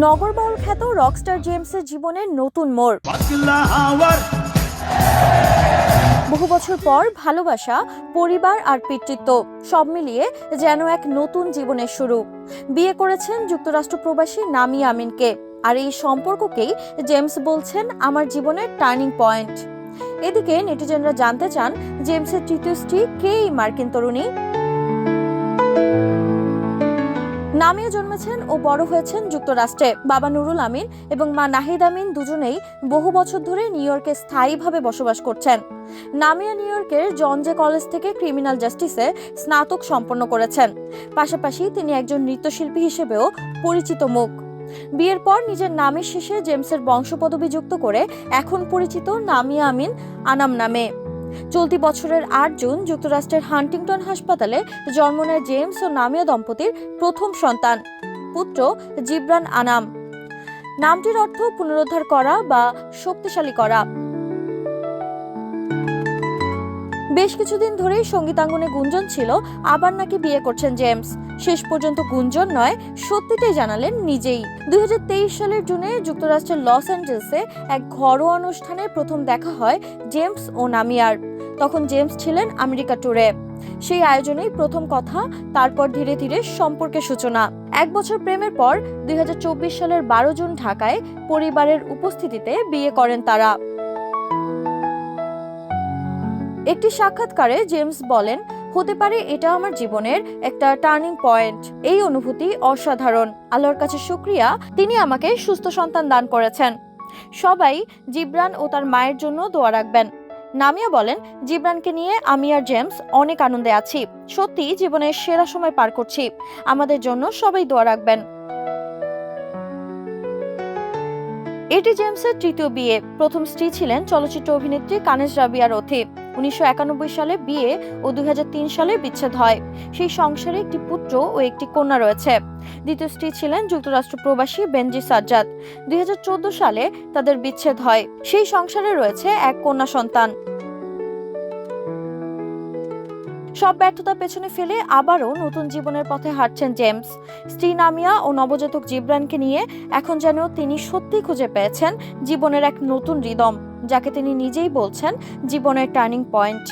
নগরবাউল খ্যাত রকস্টার জেমসের জীবনের নতুন মোড়। বহু বছর পর ভালোবাসা, পরিবার আর পিতৃত্ব সব মিলিয়ে যেন এক নতুন জীবনের শুরু। বিয়ে করেছেন যুক্তরাষ্ট্র প্রবাসী নামিয়া আমিনকে, আর এই সম্পর্ককেই জেমস বলছেন আমার জীবনের টার্নিং পয়েন্ট। এদিকে নেটিজেনরা জানতে চান জেমসের তৃতীয় স্ত্রী কে এই মার্কিন তরুণী। নামিয়া জন্মেছেন ও বড় হয়েছেন যুক্তরাষ্ট্রে। বাবা নুরুল আমিন এবং মা নাহিদ আমিন দুজনেই বহু বছর ধরে নিউ ইয়র্কে স্থায়ীভাবে বসবাস করছেন। নামিয়া নিউ ইয়র্কের জন জে কলেজ থেকে ক্রিমিনাল জাস্টিসে স্নাতক সম্পন্ন করেছেন। পাশাপাশি তিনি একজন নৃত্যশিল্পী হিসেবেও পরিচিত মুখ। বিয়ের পর নিজের নামের শেষে জেমসের বংশপদবি যুক্ত করে এখন পরিচিত নামিয়া আমিন আনাম নামে। চলতি বছরের ৮ জুন যুক্তরাষ্ট্রের হান্টিংটন হাসপাতালে জন্ম নেয় জেমস ও নামিয়া দম্পতির প্রথম সন্তান, পুত্র জিবরান আনাম। নামটির অর্থ পুনরুদ্ধার করা বা শক্তিশালী করা। বেশ কিছুদিন ধরেই সঙ্গীতাঙ্গনে গুঞ্জন ছিল আবার নাকি বিয়ে করছেন জেমস। শেষ পর্যন্ত গুঞ্জন নয়, সত্যিটাই জানালেন নিজেই। ২০২৩ সালের জুনে যুক্তরাষ্ট্রের লস অ্যাঞ্জেলেসে এক ঘরোয়া অনুষ্ঠানে প্রথম দেখা হয় জেমস ও নামিয়ার। তখন জেমস ছিলেন আমেরিকা ট্যুরে। সেই আয়োজনেই প্রথম কথা, তারপর ধীরে ধীরে সম্পর্কের সূচনা। ১ বছর প্রেমের পর ২০২৪ সালের ১২ জুন ঢাকায় পরিবারের উপস্থিতিতে বিয়ে করেন তারা। একটি সাক্ষাৎকারে জেমস বলেন, হতে পারে এটা আমার জীবনের একটা টার্নিং পয়েন্ট। এই অনুভূতি অসাধারণ। আল্লাহর কাছে শুকরিয়া, তিনি আমাকে সুস্থ সন্তান দান করেছেন। সবাই জিবরান ও তার মায়ের জন্য দোয়া রাখবেন। নামিয়া বলেন, জিবরানকে নিয়ে আমি আর জেমস অনেক আনন্দে আছি। সত্যি জীবনের সেরা সময় পার করছি। আমাদের জন্য সবাই দোয়া রাখবেন। এটি জেমসের তৃতীয় বিয়ে। প্রথম স্ত্রী ছিলেন চলচ্চিত্র অভিনেত্রী কানেজ রাবিয়া রথি। ১৯৯১ সালে বিয়ে ও ২০০৩ সালে বিচ্ছেদ হয়। সেই সংসারে একটি পুত্র ও একটি কন্যা রয়েছে। দ্বিতীয় স্ত্রী ছিলেন যুক্তরাষ্ট্র প্রবাসী বেনজি সাজ্জাদ। ২০১৪ সালে তাদের বিচ্ছেদ হয়। সেই সংসারে রয়েছে এক কন্যা সন্তান। সব ব্যর্থতা পেছনে ফেলে আবারও নতুন জীবনের পথে হাঁটছেন জেমস। স্ত্রী নামিয়া ও নবজাতক জিবরানকে নিয়ে এখন যেন তিনি সত্যি খুঁজে পেয়েছেন জীবনের এক নতুন রিদম, যাকে তিনি নিজেই বলছেন জীবনের টার্নিং পয়েন্ট।